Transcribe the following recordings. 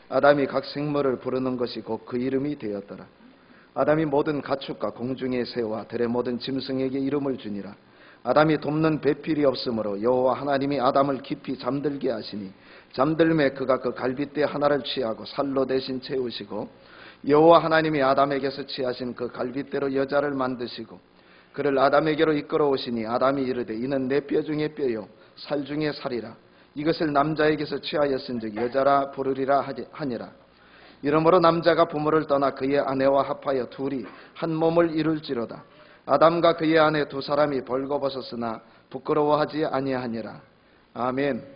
아담이 각 생물을 부르는 것이 곧 그 이름이 되었더라. 아담이 모든 가축과 공중의 새와 들의 모든 짐승에게 이름을 주니라. 아담이 돕는 배필이 없으므로 여호와 하나님이 아담을 깊이 잠들게 하시니 잠들매 그가 그 갈빗대 하나를 취하고 살로 대신 채우시고 여호와 하나님이 아담에게서 취하신 그 갈빗대로 여자를 만드시고 그를 아담에게로 이끌어 오시니 아담이 이르되 이는 내 뼈 중에 뼈요 살 중에 살이라. 이것을 남자에게서 취하였은즉 여자라 부르리라 하니라. 이러므로 남자가 부모를 떠나 그의 아내와 합하여 둘이 한 몸을 이룰지로다. 아담과 그의 아내 두 사람이 벌거벗었으나 부끄러워하지 아니하니라. 아멘.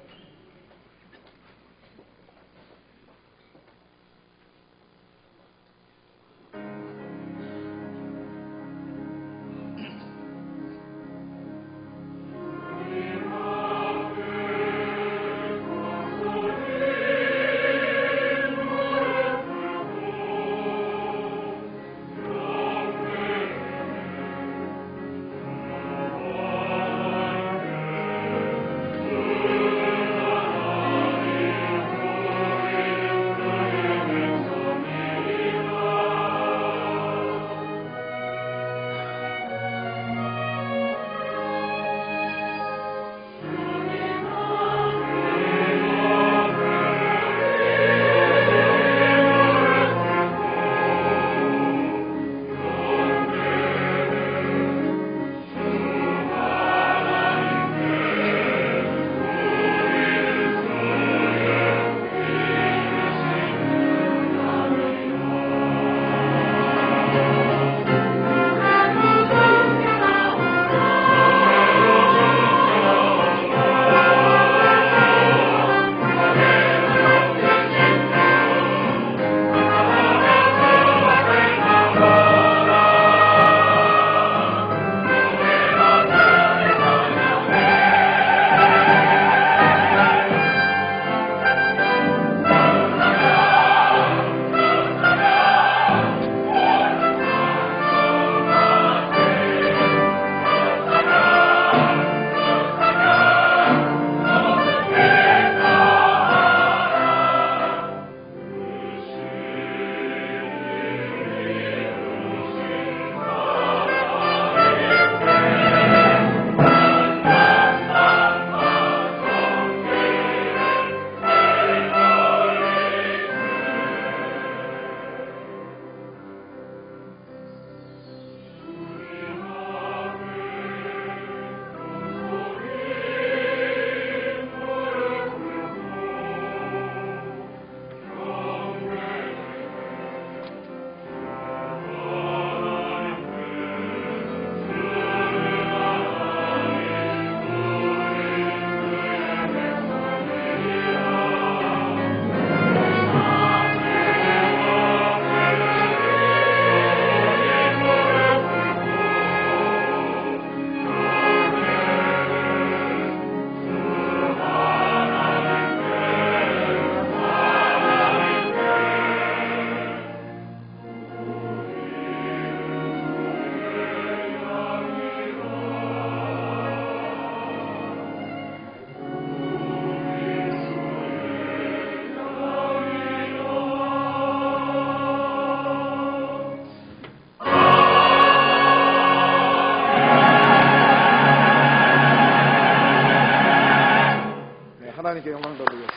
하나님께 영광 돌리겠습니다.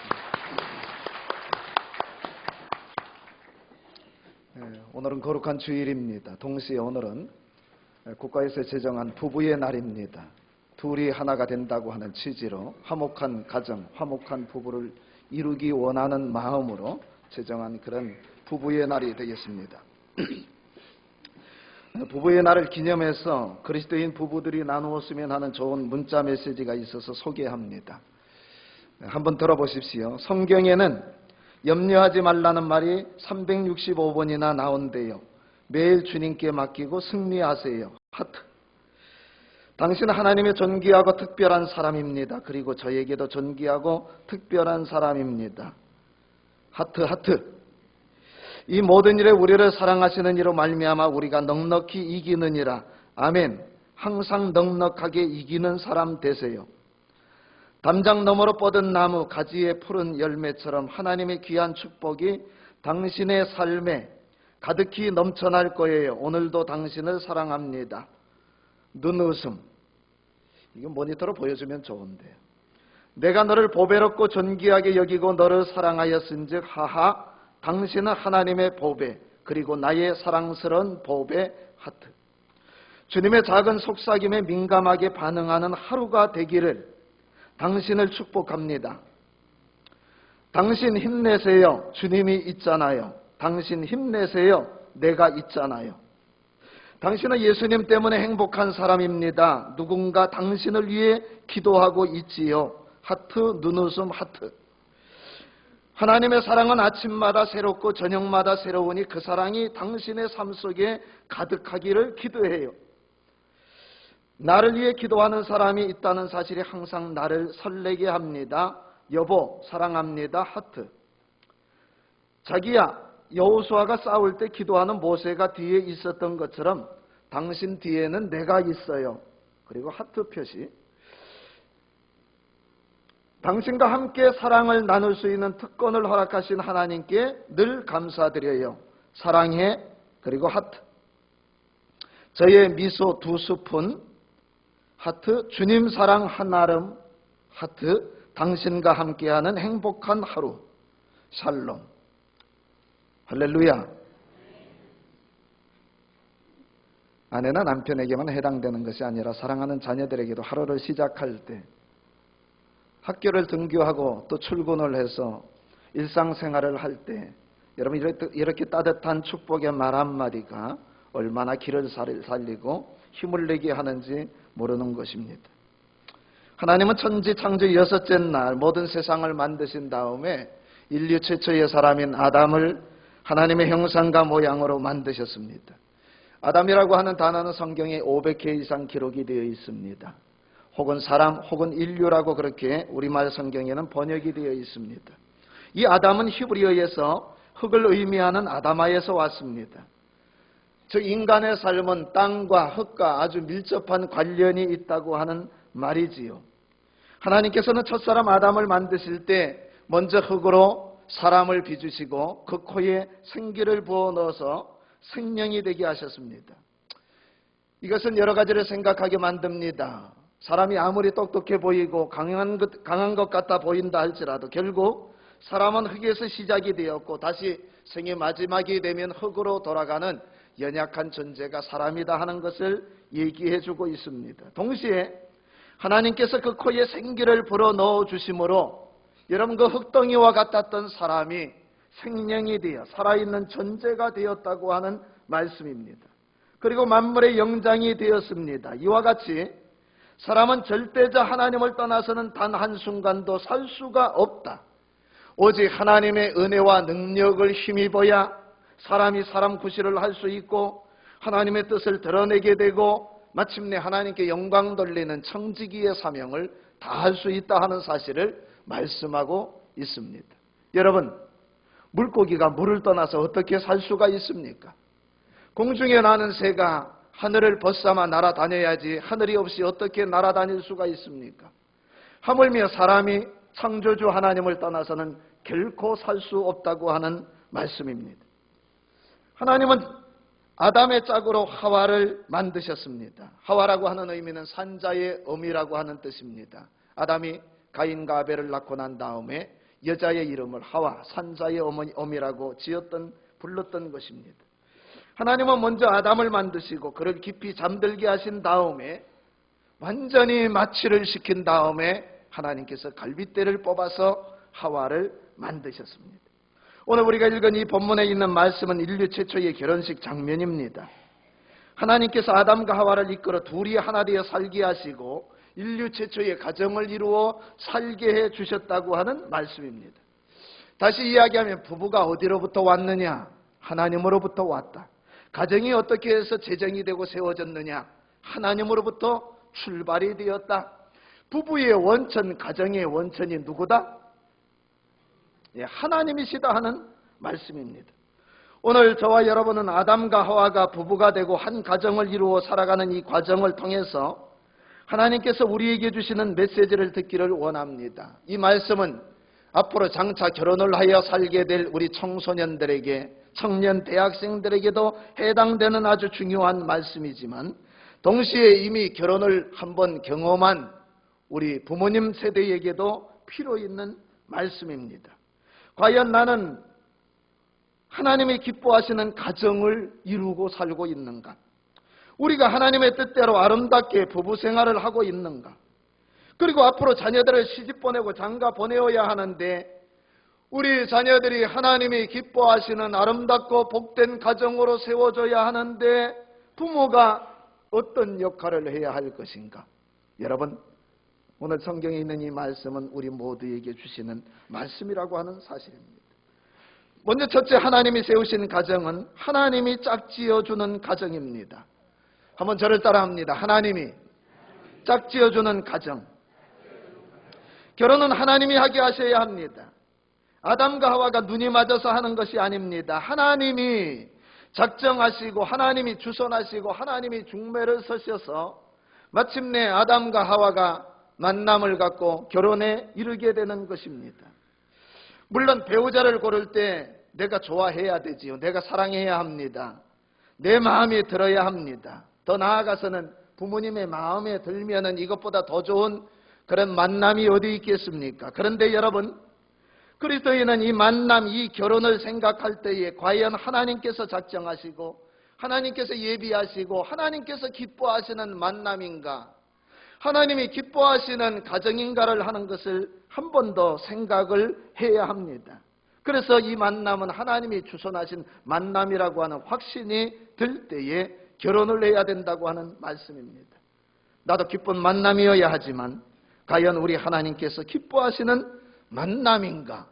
오늘은 거룩한 주일입니다. 동시에 오늘은 국가에서 제정한 부부의 날입니다. 둘이 하나가 된다고 하는 취지로 화목한 가정, 화목한 부부를 이루기 원하는 마음으로 제정한 그런 부부의 날이 되겠습니다. 부부의 날을 기념해서 그리스도인 부부들이 나누었으면 하는 좋은 문자 메시지가 있어서 소개합니다. 한번 들어보십시오. 성경에는 염려하지 말라는 말이 365번이나 나온대요. 매일 주님께 맡기고 승리하세요. 하트. 당신은 하나님의 존귀하고 특별한 사람입니다. 그리고 저에게도 존귀하고 특별한 사람입니다. 하트 하트. 이 모든 일에 우리를 사랑하시는 이로 말미암아 우리가 넉넉히 이기느니라. 아멘. 항상 넉넉하게 이기는 사람 되세요. 담장 너머로 뻗은 나무 가지에 푸른 열매처럼 하나님의 귀한 축복이 당신의 삶에 가득히 넘쳐날 거예요. 오늘도 당신을 사랑합니다. 눈웃음. 이거 모니터로 보여주면 좋은데요. 내가 너를 보배롭고 존귀하게 여기고 너를 사랑하였은즉 하하 당신은 하나님의 보배 그리고 나의 사랑스러운 보배 하트. 주님의 작은 속삭임에 민감하게 반응하는 하루가 되기를 당신을 축복합니다. 당신 힘내세요. 주님이 있잖아요. 당신 힘내세요. 내가 있잖아요. 당신은 예수님 때문에 행복한 사람입니다. 누군가 당신을 위해 기도하고 있지요. 하트, 눈웃음 하트. 하나님의 사랑은 아침마다 새롭고 저녁마다 새로우니 그 사랑이 당신의 삶 속에 가득하기를 기도해요. 나를 위해 기도하는 사람이 있다는 사실이 항상 나를 설레게 합니다. 여보, 사랑합니다. 하트. 자기야, 여호수아가 싸울 때 기도하는 모세가 뒤에 있었던 것처럼 당신 뒤에는 내가 있어요. 그리고 하트 표시. 당신과 함께 사랑을 나눌 수 있는 특권을 허락하신 하나님께 늘 감사드려요. 사랑해. 그리고 하트. 저의 미소 2스푼. 하트. 주님 사랑 한 알음. 하트. 당신과 함께하는 행복한 하루. 샬롬. 할렐루야. 아내나 남편에게만 해당되는 것이 아니라 사랑하는 자녀들에게도 하루를 시작할 때 학교를 등교하고 또 출근을 해서 일상생활을 할 때 여러분 이렇게 따뜻한 축복의 말 한마디가 얼마나 길을 살리고 힘을 내게 하는지 모르는 것입니다. 하나님은 천지 창조 6째 날 모든 세상을 만드신 다음에 인류 최초의 사람인 아담을 하나님의 형상과 모양으로 만드셨습니다. 아담이라고 하는 단어는 성경에 500회 이상 기록이 되어 있습니다. 혹은 사람 혹은 인류라고 그렇게 우리말 성경에는 번역이 되어 있습니다. 이 아담은 히브리어에서 흙을 의미하는 아다마에서 왔습니다. 즉 인간의 삶은 땅과 흙과 아주 밀접한 관련이 있다고 하는 말이지요. 하나님께서는 첫사람 아담을 만드실 때 먼저 흙으로 사람을 빚으시고 그 코에 생기를 부어넣어서 생명이 되게 하셨습니다. 이것은 여러 가지를 생각하게 만듭니다. 사람이 아무리 똑똑해 보이고 강한 것 같아 보인다 할지라도 결국 사람은 흙에서 시작이 되었고 다시 생의 마지막이 되면 흙으로 돌아가는 연약한 존재가 사람이다 하는 것을 얘기해 주고 있습니다. 동시에 하나님께서 그 코에 생기를 불어넣어 주심으로 여러분 그 흙덩이와 같았던 사람이 생명이 되어 살아있는 존재가 되었다고 하는 말씀입니다. 그리고 만물의 영장이 되었습니다. 이와 같이 사람은 절대자 하나님을 떠나서는 단 한순간도 살 수가 없다. 오직 하나님의 은혜와 능력을 힘입어야 사람이 사람 구실을 할 수 있고 하나님의 뜻을 드러내게 되고 마침내 하나님께 영광 돌리는 청지기의 사명을 다할 수 있다 하는 사실을 말씀하고 있습니다. 여러분, 물고기가 물을 떠나서 어떻게 살 수가 있습니까? 공중에 나는 새가 하늘을 벗삼아 날아다녀야지 하늘이 없이 어떻게 날아다닐 수가 있습니까? 하물며 사람이 창조주 하나님을 떠나서는 결코 살 수 없다고 하는 말씀입니다. 하나님은 아담의 짝으로 하와를 만드셨습니다. 하와라고 하는 의미는 산자의 어미라고 하는 뜻입니다. 아담이 가인과 아벨을 낳고 난 다음에 여자의 이름을 하와, 산자의 어미라고 불렀던 것입니다. 하나님은 먼저 아담을 만드시고 그를 깊이 잠들게 하신 다음에 완전히 마취를 시킨 다음에 하나님께서 갈빗대를 뽑아서 하와를 만드셨습니다. 오늘 우리가 읽은 이 본문에 있는 말씀은 인류 최초의 결혼식 장면입니다. 하나님께서 아담과 하와를 이끌어 둘이 하나 되어 살게 하시고 인류 최초의 가정을 이루어 살게 해 주셨다고 하는 말씀입니다. 다시 이야기하면 부부가 어디로부터 왔느냐? 하나님으로부터 왔다. 가정이 어떻게 해서 제정이 되고 세워졌느냐? 하나님으로부터 출발이 되었다. 부부의 원천, 가정의 원천이 누구다? 하나님이시다 하는 말씀입니다. 오늘 저와 여러분은 아담과 하와가 부부가 되고 한 가정을 이루어 살아가는 이 과정을 통해서 하나님께서 우리에게 주시는 메시지를 듣기를 원합니다. 이 말씀은 앞으로 장차 결혼을 하여 살게 될 우리 청소년들에게, 청년 대학생들에게도 해당되는 아주 중요한 말씀이지만, 동시에 이미 결혼을 한번 경험한 우리 부모님 세대에게도 필요 있는 말씀입니다. 과연 나는 하나님이 기뻐하시는 가정을 이루고 살고 있는가? 우리가 하나님의 뜻대로 아름답게 부부 생활을 하고 있는가? 그리고 앞으로 자녀들을 시집 보내고 장가 보내어야 하는데, 우리 자녀들이 하나님이 기뻐하시는 아름답고 복된 가정으로 세워져야 하는데 부모가 어떤 역할을 해야 할 것인가? 여러분, 오늘 성경에 있는 이 말씀은 우리 모두에게 주시는 말씀이라고 하는 사실입니다. 먼저 첫째, 하나님이 세우신 가정은 하나님이 짝지어주는 가정입니다. 한번 저를 따라합니다. 하나님이 짝지어주는 가정. 결혼은 하나님이 하게 하셔야 합니다. 아담과 하와가 눈이 맞아서 하는 것이 아닙니다. 하나님이 작정하시고 하나님이 주선하시고 하나님이 중매를 서셔서 마침내 아담과 하와가 만남을 갖고 결혼에 이르게 되는 것입니다. 물론 배우자를 고를 때 내가 좋아해야 되지요. 내가 사랑해야 합니다. 내 마음에 들어야 합니다. 더 나아가서는 부모님의 마음에 들면은 이것보다 더 좋은 그런 만남이 어디 있겠습니까? 그런데 여러분, 그리스도인은 이 만남, 이 결혼을 생각할 때에 과연 하나님께서 작정하시고 하나님께서 예비하시고 하나님께서 기뻐하시는 만남인가, 하나님이 기뻐하시는 가정인가를 하는 것을 한 번 더 생각을 해야 합니다. 그래서 이 만남은 하나님이 주선하신 만남이라고 하는 확신이 들 때에 결혼을 해야 된다고 하는 말씀입니다. 나도 기쁜 만남이어야 하지만 과연 우리 하나님께서 기뻐하시는 만남인가?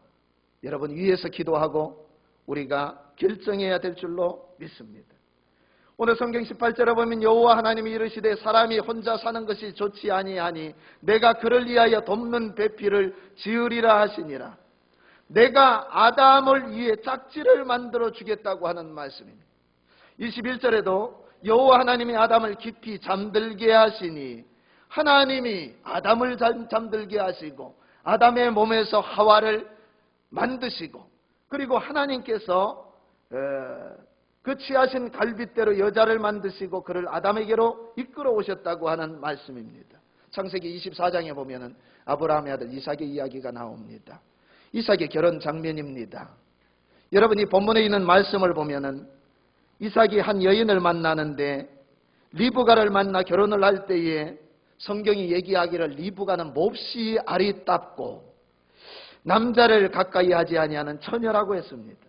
여러분, 위에서 기도하고 우리가 결정해야 될 줄로 믿습니다. 오늘 성경 18절에 보면 여호와 하나님이 이르시되 사람이 혼자 사는 것이 좋지 아니하니 내가 그를 위하여 돕는 배필을 지으리라 하시니라. 내가 아담을 위해 짝지를 만들어 주겠다고 하는 말씀입니다. 21절에도 여호와 하나님이 아담을 깊이 잠들게 하시니, 하나님이 아담을 잠들게 하시고 아담의 몸에서 하와를 만드시고, 그리고 하나님께서 그 취하신 갈빗대로 여자를 만드시고 그를 아담에게로 이끌어 오셨다고 하는 말씀입니다. 창세기 24장에 보면은 아브라함의 아들 이삭의 이야기가 나옵니다. 이삭의 결혼 장면입니다. 여러분이 본문에 있는 말씀을 보면은 이삭이 한 여인을 만나는데 리브가를 만나 결혼을 할 때에 성경이 얘기하기를 리브가는 몹시 아리답고 남자를 가까이 하지 아니하는 처녀라고 했습니다.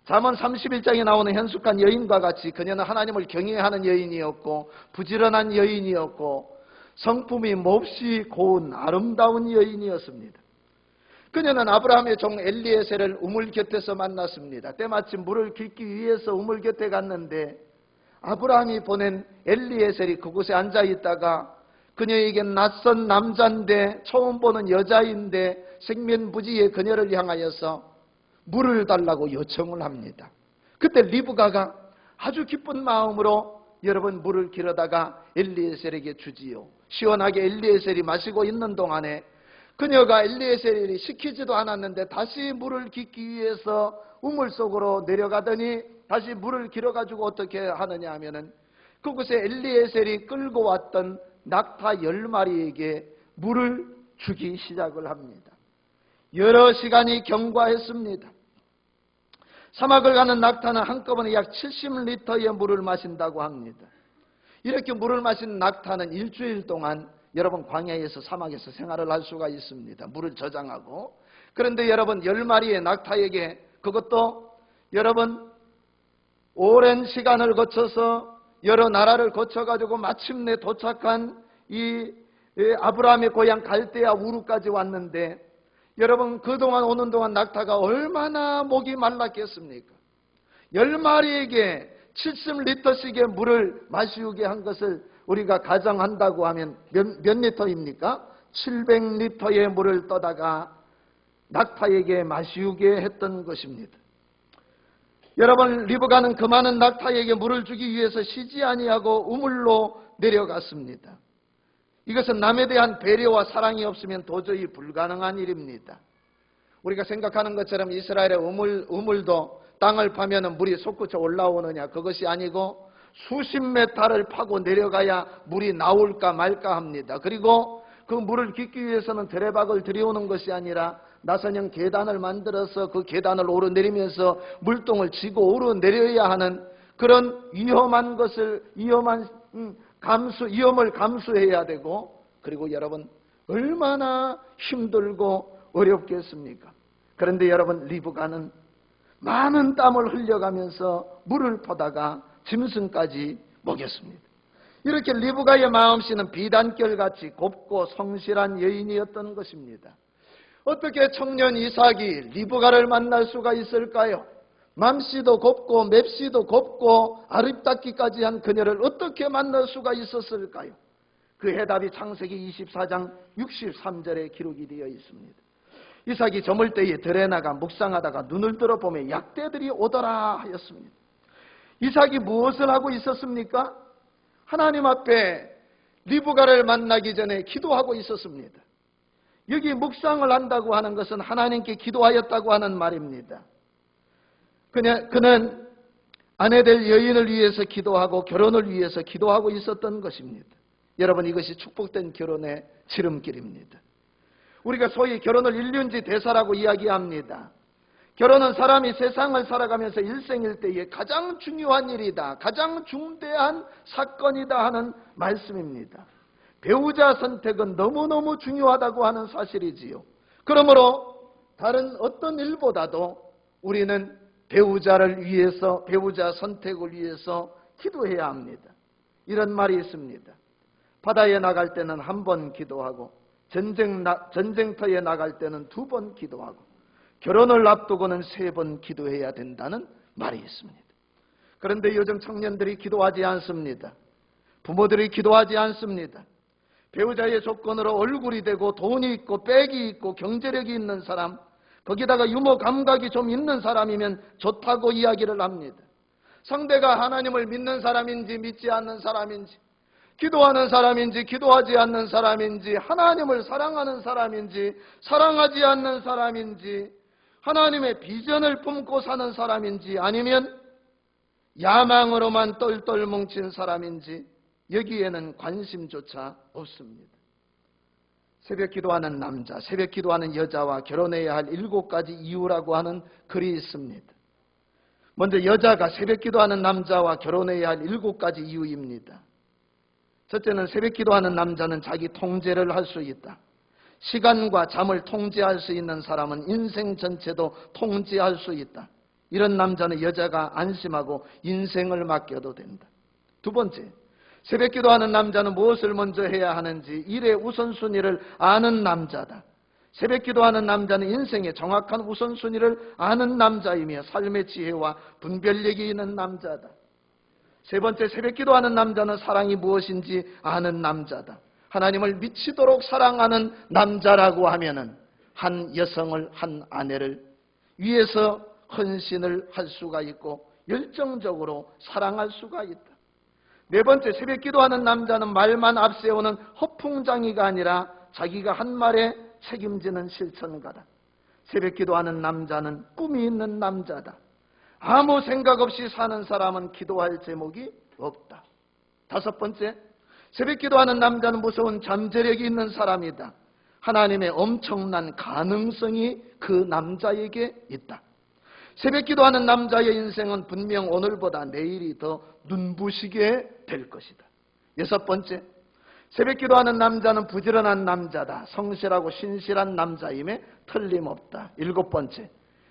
잠언 31장에 나오는 현숙한 여인과 같이 그녀는 하나님을 경외하는 여인이었고 부지런한 여인이었고 성품이 몹시 고운 아름다운 여인이었습니다. 그녀는 아브라함의 종 엘리에셀을 우물 곁에서 만났습니다. 때마침 물을 깃기 위해서 우물 곁에 갔는데 아브라함이 보낸 엘리에셀이 그곳에 앉아 있다가 그녀에겐 낯선 남자인데 처음 보는 여자인데 생면부지의 그녀를 향하여서 물을 달라고 요청을 합니다. 그때 리브가가 아주 기쁜 마음으로 여러분 물을 길어다가 엘리에셀에게 주지요. 시원하게 엘리에셀이 마시고 있는 동안에 그녀가 엘리에셀이 시키지도 않았는데 다시 물을 깃기 위해서 우물 속으로 내려가더니 다시 물을 길어가지고 어떻게 하느냐 하면은 그곳에 엘리에셀이 끌고 왔던 낙타 10마리에게 물을 주기 시작을 합니다. 여러 시간이 경과했습니다. 사막을 가는 낙타는 한꺼번에 약 70리터의 물을 마신다고 합니다. 이렇게 물을 마신 낙타는 일주일 동안 여러분 광야에서 사막에서 생활을 할 수가 있습니다. 물을 저장하고. 그런데 여러분 10마리의 낙타에게 그것도 여러분 오랜 시간을 거쳐서 여러 나라를 거쳐가지고 마침내 도착한 이 아브라함의 고향 갈대아 우르까지 왔는데 여러분 그동안 오는 동안 낙타가 얼마나 목이 말랐겠습니까? 10마리에게 70리터씩의 물을 마시우게 한 것을 우리가 가정한다고 하면 몇 리터입니까? 700리터의 물을 떠다가 낙타에게 마시우게 했던 것입니다. 여러분 리브가는 그 많은 낙타에게 물을 주기 위해서 쉬지 아니하고 우물로 내려갔습니다. 이것은 남에 대한 배려와 사랑이 없으면 도저히 불가능한 일입니다. 우리가 생각하는 것처럼 이스라엘의 우물도 땅을 파면 물이 솟구쳐 올라오느냐, 그것이 아니고 수십 메타를 파고 내려가야 물이 나올까 말까 합니다. 그리고 그 물을 깃기 위해서는 드레박을 들여오는 것이 아니라 나선형 계단을 만들어서 그 계단을 오르내리면서 물동을 지고 오르내려야 하는 그런 위험한 것을 위험을 감수해야 되고, 그리고 여러분 얼마나 힘들고 어렵겠습니까? 그런데 여러분, 리브가는 많은 땀을 흘려가면서 물을 퍼다가 짐승까지 먹였습니다. 이렇게 리브가의 마음씨는 비단결같이 곱고 성실한 여인이었던 것입니다. 어떻게 청년 이삭이 리브가를 만날 수가 있을까요? 맘씨도 곱고 맵씨도 곱고 아름답기까지 한 그녀를 어떻게 만날 수가 있었을까요? 그 해답이 창세기 24장 63절에 기록이 되어 있습니다. 이삭이 저물 때에 들에 나가 묵상하다가 눈을 들어보며 약대들이 오더라 하였습니다. 이삭이 무엇을 하고 있었습니까? 하나님 앞에 리브가를 만나기 전에 기도하고 있었습니다. 여기 묵상을 한다고 하는 것은 하나님께 기도하였다고 하는 말입니다. 그는 아내 될 여인을 위해서 기도하고 결혼을 위해서 기도하고 있었던 것입니다. 여러분, 이것이 축복된 결혼의 지름길입니다. 우리가 소위 결혼을 일륜지 대사라고 이야기합니다. 결혼은 사람이 세상을 살아가면서 일생일대에 가장 중요한 일이다, 가장 중대한 사건이다 하는 말씀입니다. 배우자 선택은 너무너무 중요하다고 하는 사실이지요. 그러므로 다른 어떤 일보다도 우리는 배우자를 위해서, 배우자 선택을 위해서 기도해야 합니다. 이런 말이 있습니다. 바다에 나갈 때는 한 번 기도하고 전쟁터에 나갈 때는 2번 기도하고 결혼을 앞두고는 3번 기도해야 된다는 말이 있습니다. 그런데 요즘 청년들이 기도하지 않습니다. 부모들이 기도하지 않습니다. 배우자의 조건으로 얼굴이 되고 돈이 있고 백이 있고 경제력이 있는 사람, 거기다가 유머 감각이 좀 있는 사람이면 좋다고 이야기를 합니다. 상대가 하나님을 믿는 사람인지 믿지 않는 사람인지, 기도하는 사람인지 기도하지 않는 사람인지, 하나님을 사랑하는 사람인지 사랑하지 않는 사람인지, 하나님의 비전을 품고 사는 사람인지 아니면 야망으로만 똘똘 뭉친 사람인지 여기에는 관심조차 없습니다. 새벽 기도하는 남자, 새벽 기도하는 여자와 결혼해야 할 7가지 이유라고 하는 글이 있습니다. 먼저 여자가 새벽 기도하는 남자와 결혼해야 할 7가지 이유입니다. 첫째는 새벽 기도하는 남자는 자기 통제를 할 수 있다. 시간과 잠을 통제할 수 있는 사람은 인생 전체도 통제할 수 있다. 이런 남자는 여자가 안심하고 인생을 맡겨도 된다. 2번째, 새벽 기도하는 남자는 무엇을 먼저 해야 하는지 일의 우선순위를 아는 남자다. 새벽 기도하는 남자는 인생의 정확한 우선순위를 아는 남자이며 삶의 지혜와 분별력이 있는 남자다. 3번째, 새벽 기도하는 남자는 사랑이 무엇인지 아는 남자다. 하나님을 미치도록 사랑하는 남자라고 하면은 한 여성을, 한 아내를 위해서 헌신을 할 수가 있고 열정적으로 사랑할 수가 있다. 4번째, 새벽 기도하는 남자는 말만 앞세우는 허풍장이가 아니라 자기가 한 말에 책임지는 실천가다. 새벽 기도하는 남자는 꿈이 있는 남자다. 아무 생각 없이 사는 사람은 기도할 제목이 없다. 5번째, 새벽 기도하는 남자는 무서운 잠재력이 있는 사람이다. 하나님의 엄청난 가능성이 그 남자에게 있다. 새벽 기도하는 남자의 인생은 분명 오늘보다 내일이 더 눈부시게 될 것이다. 6번째, 새벽 기도하는 남자는 부지런한 남자다. 성실하고 신실한 남자임에 틀림없다. 7번째,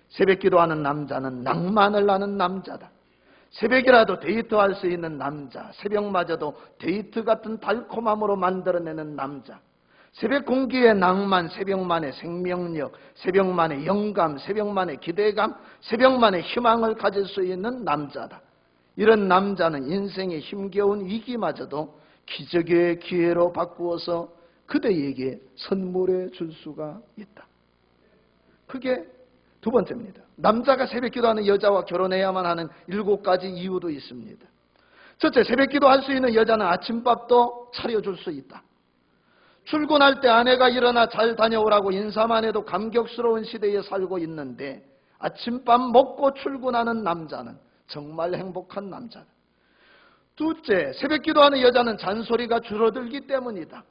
새벽 기도하는 남자는 낭만을 아는 남자다. 새벽이라도 데이트할 수 있는 남자, 새벽마저도 데이트 같은 달콤함으로 만들어내는 남자, 새벽 공기의 낭만, 새벽만의 생명력, 새벽만의 영감, 새벽만의 기대감, 새벽만의 희망을 가질 수 있는 남자다. 이런 남자는 인생의 힘겨운 위기마저도 기적의 기회로 바꾸어서 그대에게 선물해 줄 수가 있다. 그게 2번째입니다. 남자가 새벽 기도하는 여자와 결혼해야만 하는 7가지 이유도 있습니다. 첫째, 새벽 기도할 수 있는 여자는 아침밥도 차려줄 수 있다. 출근할 때 아내가 일어나 잘 다녀오라고 인사만 해도 감격스러운 시대에 살고 있는데 아침밥 먹고 출근하는 남자는 정말 행복한 남자다. 둘째, 새벽기도하는 여자는 잔소리가 줄어들기 때문이다.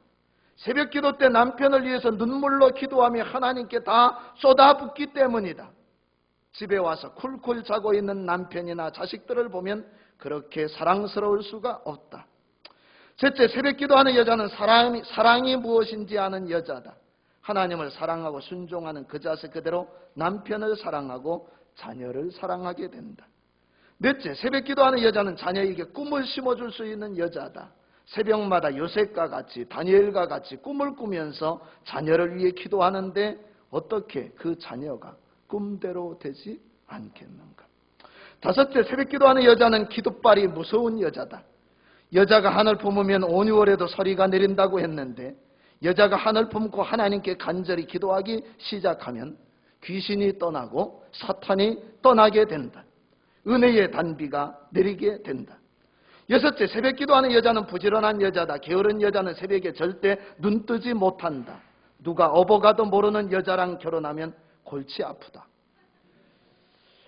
새벽기도 때 남편을 위해서 눈물로 기도하며 하나님께 다 쏟아붓기 때문이다. 집에 와서 쿨쿨 자고 있는 남편이나 자식들을 보면 그렇게 사랑스러울 수가 없다. 셋째, 새벽기도하는 여자는 사랑이 무엇인지 아는 여자다. 하나님을 사랑하고 순종하는 그 자세 그대로 남편을 사랑하고 자녀를 사랑하게 된다. 넷째, 새벽기도하는 여자는 자녀에게 꿈을 심어줄 수 있는 여자다. 새벽마다 요셉과 같이 다니엘과 같이 꿈을 꾸면서 자녀를 위해 기도하는데 어떻게 그 자녀가 꿈대로 되지 않겠는가. 다섯째, 새벽기도하는 여자는 기도발이 무서운 여자다. 여자가 하늘 품으면 온유월에도 서리가 내린다고 했는데 여자가 하늘 품고 하나님께 간절히 기도하기 시작하면 귀신이 떠나고 사탄이 떠나게 된다. 은혜의 단비가 내리게 된다. 여섯째, 새벽기도하는 여자는 부지런한 여자다. 게으른 여자는 새벽에 절대 눈 뜨지 못한다. 누가 업어가도 모르는 여자랑 결혼하면 골치 아프다.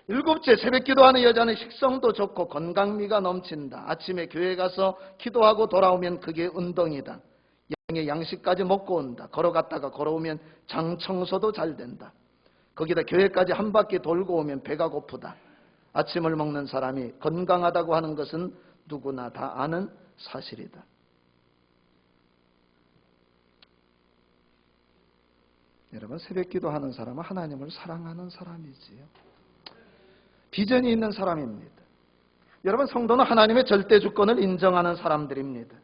일곱째, 새벽기도하는 여자는 식성도 좋고 건강미가 넘친다. 아침에 교회 가서 기도하고 돌아오면 그게 운동이다. 양의 양식까지 먹고 온다. 걸어갔다가 걸어오면 장 청소도 잘 된다. 거기다 교회까지 한 바퀴 돌고 오면 배가 고프다. 아침을 먹는 사람이 건강하다고 하는 것은 누구나 다 아는 사실이다. 여러분, 새벽기도하는 사람은 하나님을 사랑하는 사람이지요. 비전이 있는 사람입니다. 여러분, 성도는 하나님의 절대 주권을 인정하는 사람들입니다.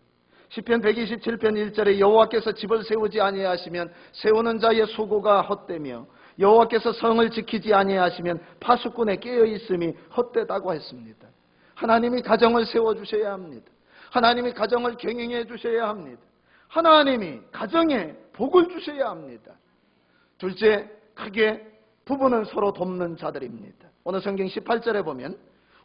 시편 127편 1절에 여호와께서 집을 세우지 아니하시면 세우는 자의 수고가 헛되며 여호와께서 성을 지키지 아니하시면 파수꾼에 깨어 있음이 헛되다고 했습니다. 하나님이 가정을 세워주셔야 합니다. 하나님이 가정을 경영해 주셔야 합니다. 하나님이 가정에 복을 주셔야 합니다. 둘째, 크게 부부는 서로 돕는 자들입니다. 오늘 성경 18절에 보면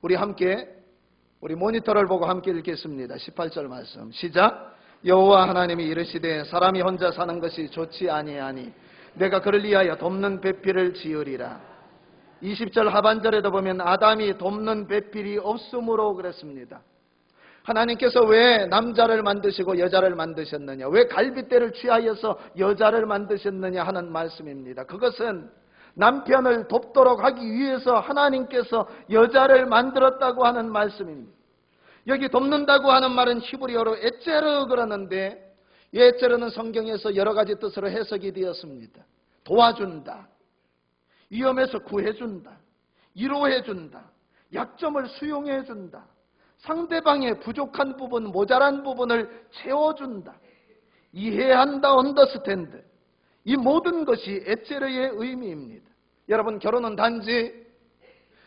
우리 모니터를 보고 함께 읽겠습니다. 18절 말씀 시작. 여호와 하나님이 이르시되 사람이 혼자 사는 것이 좋지 아니하니 내가 그를 위하여 돕는 배필을 지으리라. 20절 하반절에도 보면 아담이 돕는 배필이 없으므로 그랬습니다. 하나님께서 왜 남자를 만드시고 여자를 만드셨느냐, 왜 갈빗대를 취하여서 여자를 만드셨느냐 하는 말씀입니다. 그것은 남편을 돕도록 하기 위해서 하나님께서 여자를 만들었다고 하는 말씀입니다. 여기 돕는다고 하는 말은 히브리어로 에체르 그러는데 이 에체르는 성경에서 여러 가지 뜻으로 해석이 되었습니다. 도와준다, 위험에서 구해준다, 위로해준다, 약점을 수용해준다, 상대방의 부족한 부분, 모자란 부분을 채워준다, 이해한다, 언더스탠드. 이 모든 것이 에체르의 의미입니다. 여러분, 결혼은 단지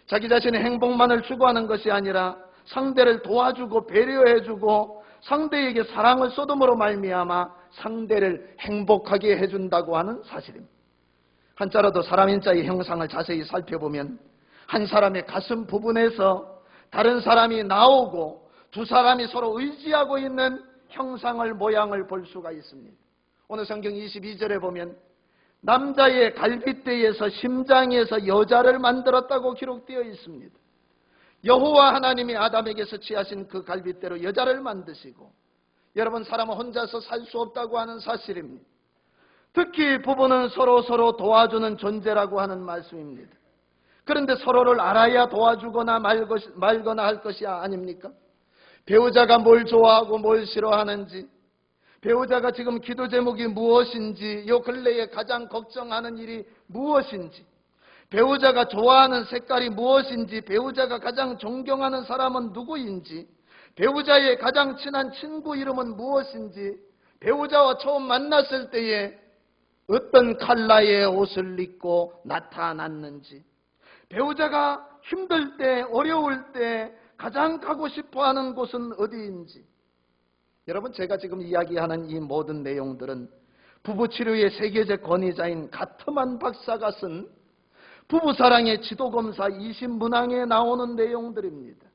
자기 자신의 행복만을 추구하는 것이 아니라 상대를 도와주고 배려해주고 상대에게 사랑을 쏟음으로 말미암아 상대를 행복하게 해준다고 하는 사실입니다. 한자라도 사람인 자의 형상을 자세히 살펴보면 한 사람의 가슴 부분에서 다른 사람이 나오고 두 사람이 서로 의지하고 있는 형상을, 모양을 볼 수가 있습니다. 오늘 성경 22절에 보면 남자의 갈빗대에서 심장에서 여자를 만들었다고 기록되어 있습니다. 여호와 하나님이 아담에게서 취하신 그 갈빗대로 여자를 만드시고, 여러분, 사람은 혼자서 살 수 없다고 하는 사실입니다. 특히 부부는 서로 도와주는 존재라고 하는 말씀입니다. 그런데 서로를 알아야 도와주거나 말거나 할 것이 아닙니까? 배우자가 뭘 좋아하고 뭘 싫어하는지, 배우자가 지금 기도 제목이 무엇인지, 요 근래에 가장 걱정하는 일이 무엇인지, 배우자가 좋아하는 색깔이 무엇인지, 배우자가 가장 존경하는 사람은 누구인지, 배우자의 가장 친한 친구 이름은 무엇인지, 배우자와 처음 만났을 때에 어떤 컬러의 옷을 입고 나타났는지, 배우자가 힘들 때, 어려울 때 가장 가고 싶어하는 곳은 어디인지. 여러분, 제가 지금 이야기하는 이 모든 내용들은 부부치료의 세계적 권위자인 가트만 박사가 쓴 부부사랑의 지도검사 20문항에 나오는 내용들입니다.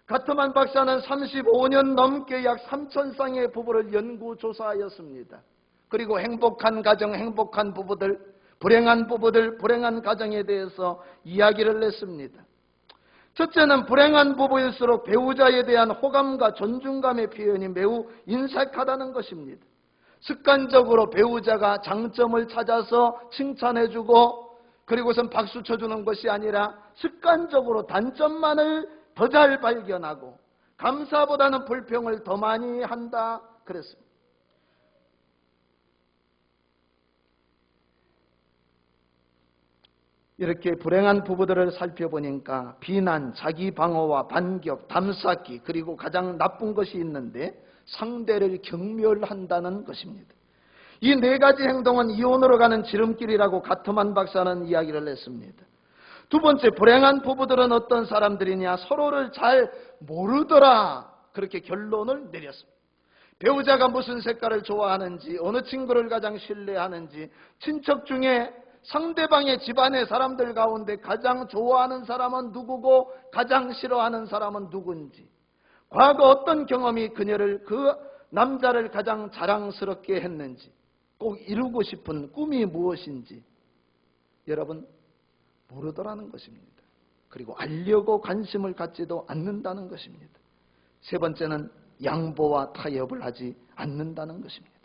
가트만 박사는 35년 넘게 약 3,000쌍의 부부를 연구조사하였습니다. 그리고 행복한 가정, 행복한 부부들, 불행한 부부들, 불행한 가정에 대해서 이야기를 했습니다. 첫째는 불행한 부부일수록 배우자에 대한 호감과 존중감의 표현이 매우 인색하다는 것입니다. 습관적으로 배우자가 장점을 찾아서 칭찬해주고 그리고선 박수 쳐주는 것이 아니라 습관적으로 단점만을 더 잘 발견하고 감사보다는 불평을 더 많이 한다 그랬습니다. 이렇게 불행한 부부들을 살펴보니까 비난, 자기 방어와 반격, 담쌓기, 그리고 가장 나쁜 것이 있는데 상대를 경멸한다는 것입니다. 이 네 가지 행동은 이혼으로 가는 지름길이라고 가트만 박사는 이야기를 했습니다. 두 번째, 불행한 부부들은 어떤 사람들이냐? 서로를 잘 모르더라, 그렇게 결론을 내렸습니다. 배우자가 무슨 색깔을 좋아하는지, 어느 친구를 가장 신뢰하는지, 친척 중에 상대방의 집안의 사람들 가운데 가장 좋아하는 사람은 누구고 가장 싫어하는 사람은 누군지, 과거 어떤 경험이 그녀를, 그 남자를 가장 자랑스럽게 했는지, 꼭 이루고 싶은 꿈이 무엇인지 여러분 모르더라는 것입니다. 그리고 알려고 관심을 갖지도 않는다는 것입니다. 세 번째는 양보와 타협을 하지 않는다는 것입니다.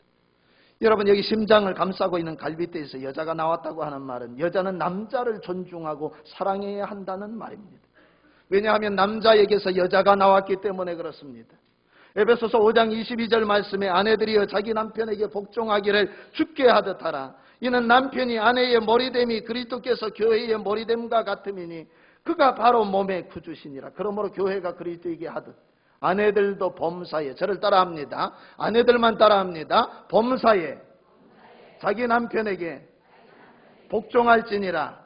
여러분, 여기 심장을 감싸고 있는 갈비뼈에서 여자가 나왔다고 하는 말은 여자는 남자를 존중하고 사랑해야 한다는 말입니다. 왜냐하면 남자에게서 여자가 나왔기 때문에 그렇습니다. 에베소서 5장 22절 말씀에 아내들이여 자기 남편에게 복종하기를 주께 하듯 하라. 이는 남편이 아내의 머리됨이 그리스도께서 교회의 머리됨과 같음이니 그가 바로 몸의 구주시니라. 그러므로 교회가 그리스도에게 하듯 아내들도 범사에, 저를 따라합니다. 아내들만 따라합니다. 범사에 자기 남편에게 복종할지니라.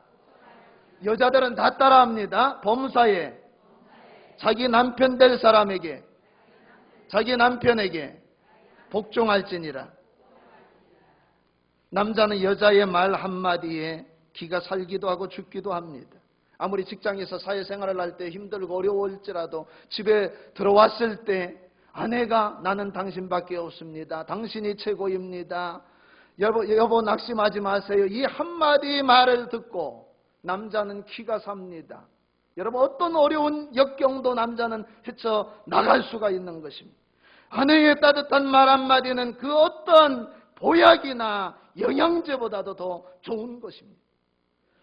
여자들은 다 따라합니다. 범사에 자기 남편 될 사람에게, 자기 남편에게 복종할지니라. 남자는 여자의 말 한마디에 기가 살기도 하고 죽기도 합니다. 아무리 직장에서 사회생활을 할 때 힘들고 어려울지라도 집에 들어왔을 때 아내가 나는 당신밖에 없습니다, 당신이 최고입니다, 여보 낙심하지 마세요, 이 한마디 말을 듣고 남자는 기가 삽니다. 여러분, 어떤 어려운 역경도 남자는 헤쳐나갈 수가 있는 것입니다. 아내의 따뜻한 말 한마디는 그 어떤 보약이나 영양제보다도 더 좋은 것입니다.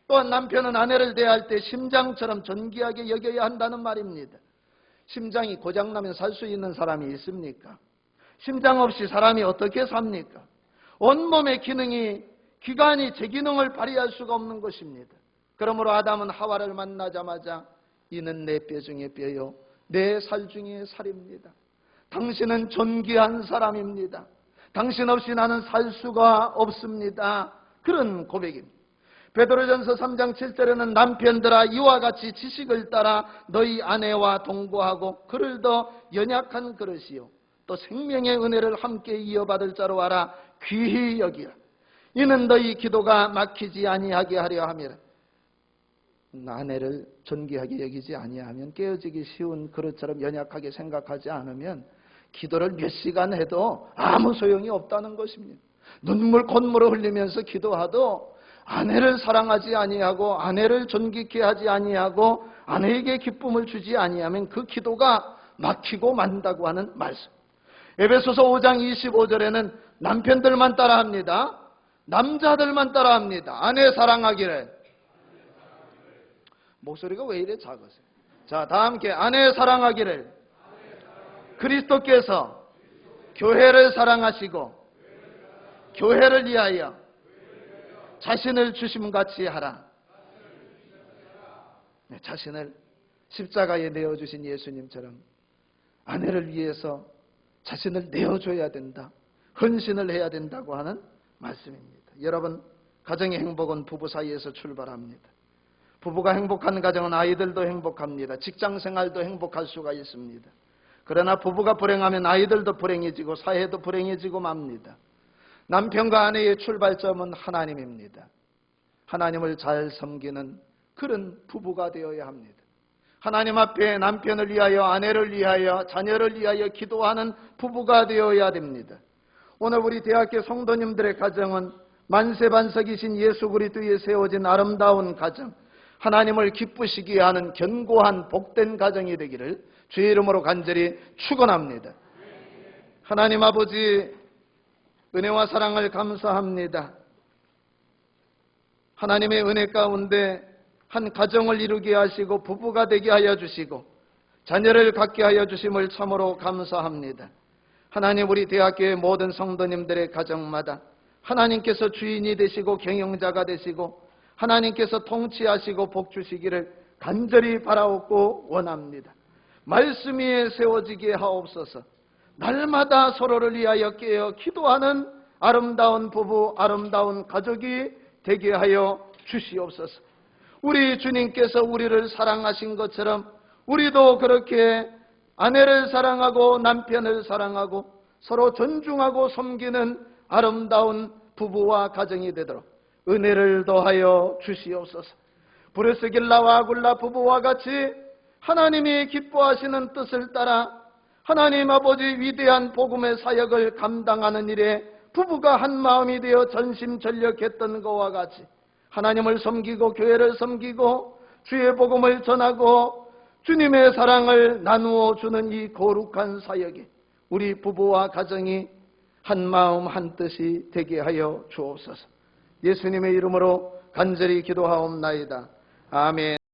또한 남편은 아내를 대할 때 심장처럼 존귀하게 여겨야 한다는 말입니다. 심장이 고장나면 살 수 있는 사람이 있습니까? 심장 없이 사람이 어떻게 삽니까? 온몸의 기능이, 기관이 제 기능을 발휘할 수가 없는 것입니다. 그러므로 아담은 하와를 만나자마자 이는 내 뼈 중에 뼈요 내 살 중에 살입니다. 당신은 존귀한 사람입니다. 당신 없이 나는 살 수가 없습니다. 그런 고백입니다. 베드로전서 3장 7절에는 남편들아 이와 같이 지식을 따라 너희 아내와 동거하고 그를 더 연약한 그릇이요 또 생명의 은혜를 함께 이어받을 자로 알아 귀히 여기라. 이는 너희 기도가 막히지 아니하게 하려 함이라. 아내를 존귀하게 여기지 아니하면, 깨어지기 쉬운 그릇처럼 연약하게 생각하지 않으면 기도를 몇 시간 해도 아무 소용이 없다는 것입니다. 눈물 콧물을 흘리면서 기도하도 아내를 사랑하지 아니하고 아내를 존귀케 하지 아니하고 아내에게 기쁨을 주지 아니하면 그 기도가 막히고 만다고 하는 말씀. 에베소서 5장 25절에는 남편들만 따라합니다. 남자들만 따라합니다. 아내 사랑하기를. 목소리가 왜 이래 작으세요? 자, 다 함께 아내 사랑하기를 그리스도께서 교회를 사랑하시고 교회를 위하여 자신을 주심같이 하라. 네, 자신을 십자가에 내어주신 예수님처럼 아내를 위해서 자신을 내어줘야 된다, 헌신을 해야 된다고 하는 말씀입니다. 여러분, 가정의 행복은 부부 사이에서 출발합니다. 부부가 행복한 가정은 아이들도 행복합니다. 직장생활도 행복할 수가 있습니다. 그러나 부부가 불행하면 아이들도 불행해지고 사회도 불행해지고 맙니다. 남편과 아내의 출발점은 하나님입니다. 하나님을 잘 섬기는 그런 부부가 되어야 합니다. 하나님 앞에 남편을 위하여, 아내를 위하여, 자녀를 위하여 기도하는 부부가 되어야 됩니다. 오늘 우리 대학교 성도님들의 가정은 만세반석이신 예수 그리스도에 세워진 아름다운 가정, 하나님을 기쁘시게 하는 견고한 복된 가정이 되기를 주의 이름으로 간절히 축원합니다. 하나님 아버지, 은혜와 사랑을 감사합니다. 하나님의 은혜 가운데 한 가정을 이루게 하시고 부부가 되게 하여 주시고 자녀를 갖게 하여 주심을 참으로 감사합니다. 하나님, 우리 대학교의 모든 성도님들의 가정마다 하나님께서 주인이 되시고 경영자가 되시고 하나님께서 통치하시고 복 주시기를 간절히 바라옵고 원합니다. 말씀 위에 세워지게 하옵소서. 날마다 서로를 위하여 깨어 기도하는 아름다운 부부, 아름다운 가족이 되게 하여 주시옵소서. 우리 주님께서 우리를 사랑하신 것처럼 우리도 그렇게 아내를 사랑하고 남편을 사랑하고 서로 존중하고 섬기는 아름다운 부부와 가정이 되도록 은혜를 더하여 주시옵소서. 브리스길라와 아굴라 부부와 같이 하나님이 기뻐하시는 뜻을 따라 하나님 아버지 위대한 복음의 사역을 감당하는 일에 부부가 한 마음이 되어 전심전력했던 것과 같이 하나님을 섬기고 교회를 섬기고 주의 복음을 전하고 주님의 사랑을 나누어 주는 이 거룩한 사역에 우리 부부와 가정이 한 마음 한 뜻이 되게 하여 주옵소서. 예수님의 이름으로 간절히 기도하옵나이다. 아멘.